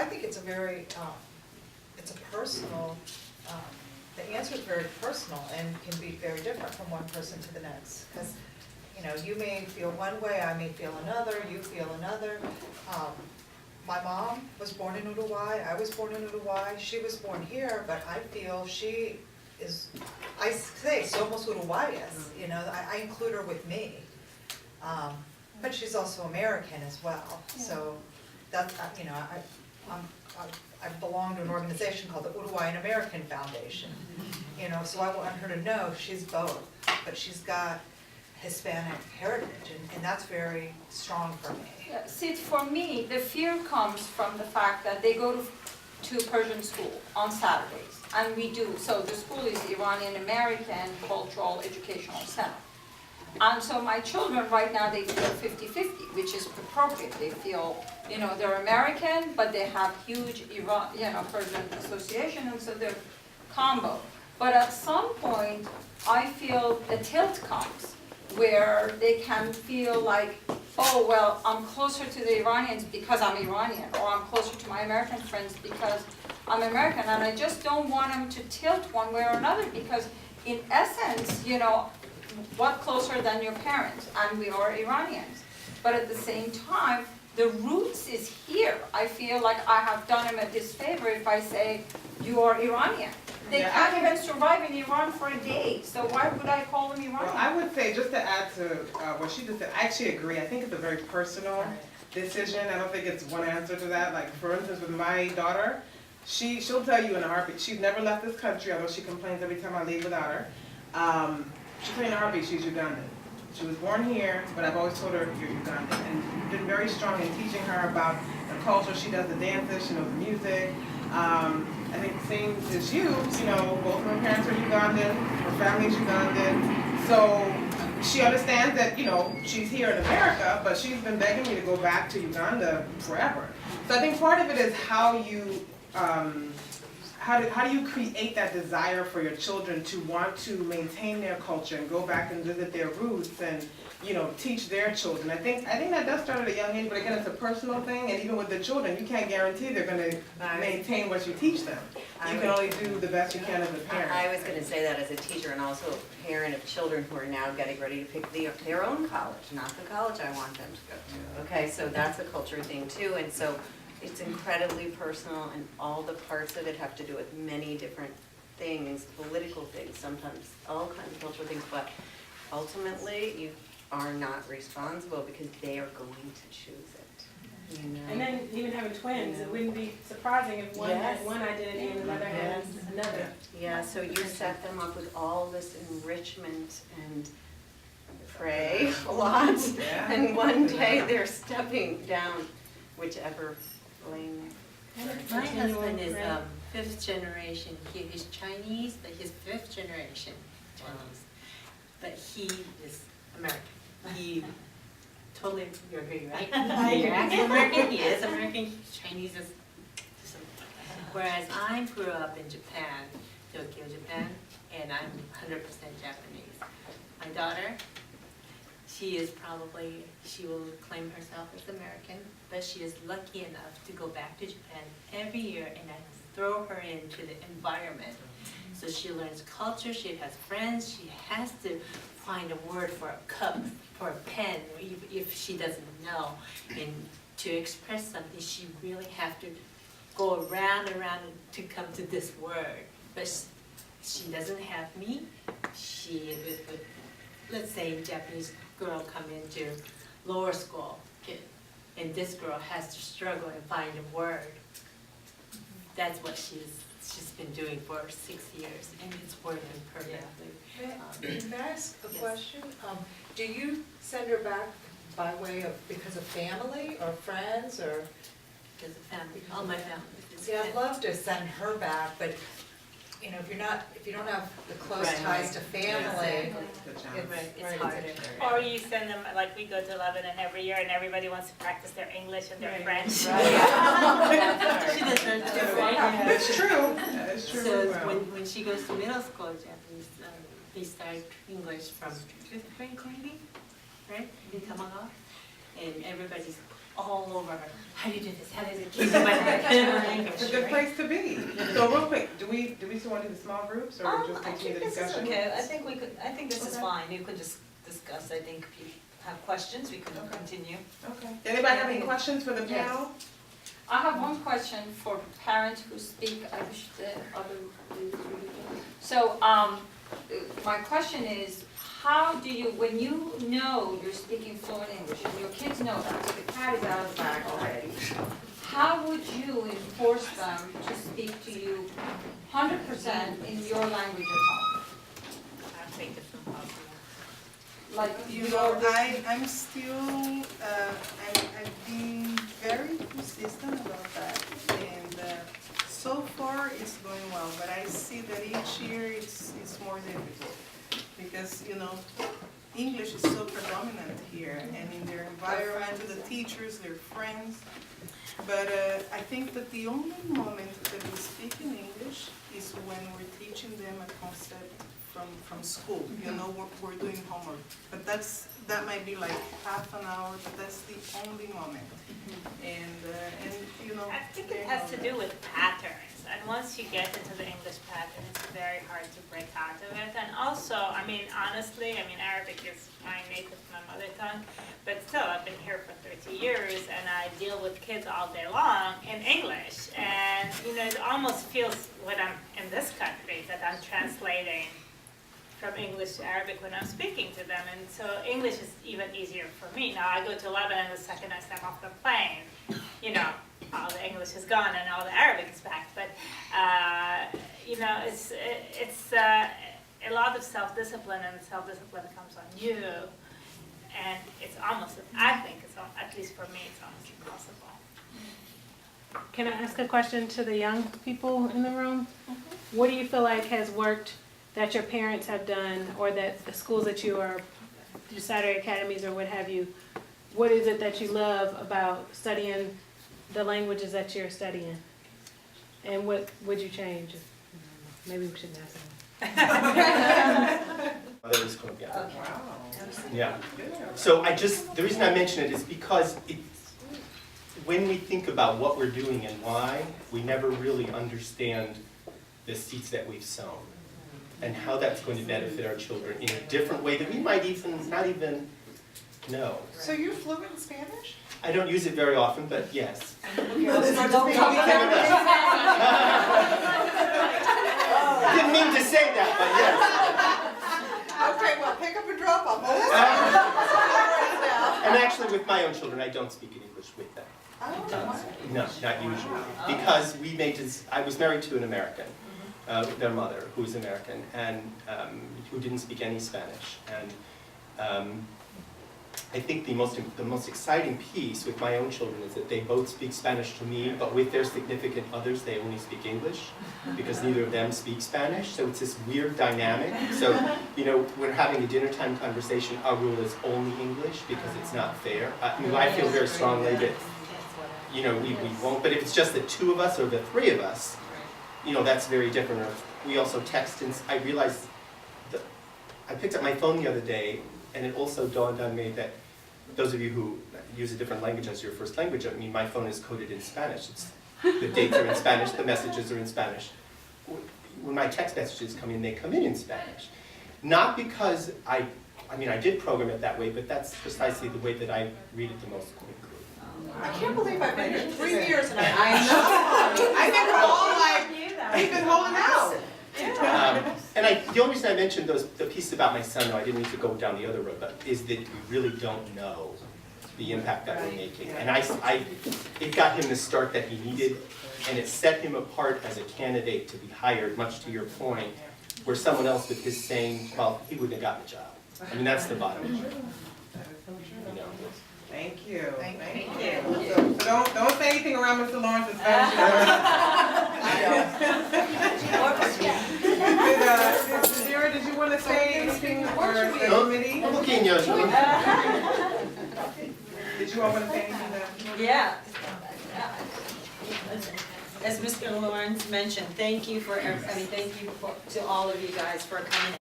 I think it's a very, it's a personal, the answer is very personal and can be very different from one person to the next. Because, you know, you may feel one way, I may feel another, you feel another. My mom was born in Uruguay, I was born in Uruguay, she was born here, but I feel she is, I say, somos Uruguayas, you know, I include her with me. But she's also American as well, so that's, you know, I belong to an organization called the Uruguayan American Foundation, you know, so I want her to know she's both, but she's got Hispanic heritage, and that's very strong for me. Yeah, see, for me, the fear comes from the fact that they go to Persian school on Saturdays, and we do. So the school is Iranian American Cultural Educational Center. And so my children right now, they feel 50-50, which is appropriate. They feel, you know, they're American, but they have huge Iran, you know, Persian association, and so they're combo. But at some point, I feel a tilt comes where they can feel like, oh, well, I'm closer to the Iranians because I'm Iranian, or I'm closer to my American friends because I'm American, and I just don't want them to tilt one way or another, because in essence, you know, what closer than your parents, and we are Iranians. But at the same time, the roots is here. I feel like I have done them a disfavor if I say, you are Iranian. They can't even survive in Iran for a day, so why would I call them Iranian? Well, I would say, just to add to what she just said, I actually agree. I think it's a very personal decision. I don't think it's one answer to that. Like, for instance, with my daughter, she'll tell you in a heartbeat. She's never left this country, although she complains every time I leave without her. She'll tell you in a heartbeat she's Ugandan. She was born here, but I've always told her you're Ugandan, and been very strong in teaching her about the culture. She does the dances, she knows the music. I think the same as you know, both of her parents are Ugandan, her family's Ugandan. So she understands that, you know, she's here in America, but she's been begging me to go back to Uganda forever. So I think part of it is how you, how do you create that desire for your children to want to maintain their culture and go back and visit their roots and, you know, teach their children. I think that does start at a young age, but again, it's a personal thing, and even with the children, you can't guarantee they're going to maintain what you teach them. You can only do the best you can as a parent. I was going to say that as a teacher and also a parent of children who are now getting ready to pick their own college, not the college I want them to go to. Okay, so that's a culture thing too, and so it's incredibly personal, and all the parts of it have to do with many different things, political things, sometimes all kinds of cultural things, but ultimately you are not responsible because they are going to choose it. You know? And then even having twins, it wouldn't be surprising if one had one identity and another had another. Yeah, so you set them up with all this enrichment and pray a lot, and one day they're stepping down whichever lane. My husband is fifth generation. He's Chinese, but he's fifth generation Chinese. But he is American. He totally, you agree, right? You're actually American, he is American, Chinese is something. Whereas I grew up in Japan, Tokyo, Japan, and I'm 100% Japanese. My daughter, she will claim herself as American, but she is lucky enough to go back to Japan every year, and I throw her into the environment. So she learns culture, she has friends, she has to find a word for a cup, for a pen, if she doesn't know. And to express something, she really have to go around to come to this word. But she doesn't have me. Let's say a Japanese girl come into lower school, and this girl has to struggle and find a word. That's what she's been doing for 6 years, and it's working perfectly. May I ask a Yes. question? Do you send her back by way of, because of family or friends or? Because of family, all my family. See, I'd love to send her back, but, you know, if you don't have the close Right. ties to family, It's harder. Or you send them, like we go to Lebanon every year and everybody wants to practice their English and their French. She does that too, right? It's true. It's true. So when she goes to middle school, Japanese, they start English from 5th grade maybe, right? In Tamagawa. And everybody's all over. How do you do this? How do you do this? English, It's a good right? place to be. So real quick, do we still want to do the small groups or just I continue think the this is discussion? okay, I think this is Okay. fine, you could just discuss, I think if you have questions, we can Okay. continue. Okay. Anybody have any questions for the Yes. panel? I have one question for parents who speak, I wish the other. So, my question is, how do you, when you know you're speaking fluent English, and your kids know that, so the cat is out of the bag already, how would you enforce them to speak to you 100% in your language at home? I think it's impossible. Like, You know, I'm still, I've been very consistent about that, and so far it's going well, but I see that each year it's more difficult, because, you know, English is so predominant here, and in their environment, with the teachers, their friends, but I think that the only moment that we speak in English is when we're teaching them a concept from school, you know, we're doing homework. But that might be like half an hour, but that's the only moment. And you know. I think it has to do with patterns, and once you get into the English pattern, it's very hard to break out of it. And also, I mean, honestly, Arabic is my native, my mother tongue, but still, I've been here for 30 years, and I deal with kids all day long in English. And, you know, it almost feels when I'm in this country that I'm translating from English to Arabic when I'm speaking to them, and so English is even easier for me. Now I go to Lebanon, the second I step off the plane, you know, all the English is gone and all the Arabic is back. But you know, it's a lot of self-discipline, and self-discipline comes on you, and it's almost, I think it's, at least for me, it's almost impossible. Can I ask a question to the young people in the room? What do you feel like has worked that your parents have done, or that the schools that you are, your Saturday academies or what have you, what is it that you love about studying the languages that you're studying? And what would you change? Maybe we shouldn't ask that. Mother is Colombian. Okay. Wow. Yeah. Good. So the reason I mention it is because when we think about what we're doing and why, we never really understand the seeds that we've sown and how that's going to benefit our children in a different way that we might not even know. So you're fluent in Spanish? I don't use it very often, but yes. Didn't mean to say that, but yes. Okay, well, pick up and drop off. And actually, with my own children, I don't speak in English with them. No, not usually. Because I was married to an American, their mother, who was American, and who didn't speak any Spanish. And I think the most exciting piece with my own children is that they both speak Spanish to me, but with their significant others, they only speak English, because neither of them speak Spanish. So it's this weird dynamic. So, you know, we're having a dinner time conversation. Our rule is only English, because it's not fair. I feel very strongly that, you know, we won't. But if it's just the two of us or the three of us, you know, that's very different. Or we also text, and I realized that I picked up my phone the other day, and it also dawned on me that those of you who use a different language as your first language, I mean, my phone is coded in Spanish. The dates are in Spanish, the messages are in Spanish. When my text messages come in, they come in Spanish. Not because I did program it that way, but that's precisely the way that I read it the most quickly. I can't believe I've been here 3 years and I think we're all like, we've been holding out. And the only reason I mentioned the piece about my son, though, I didn't need to go down the other road, but is that we really don't know the impact that we're making. And it got him the start that he needed, and it set him apart as a candidate to be hired, much to your point, where someone else with his same, well, he wouldn't have gotten the job. I mean, that's the bottom line. You know. Thank you. Thank you. So don't say anything around Mr. Lawrence in Spanish. Sarah, did you want to say anything for the committee? Un poquillo. Did you all want to say anything? Yeah. As Mr. Lawrence mentioned, thank you to all of you guys for coming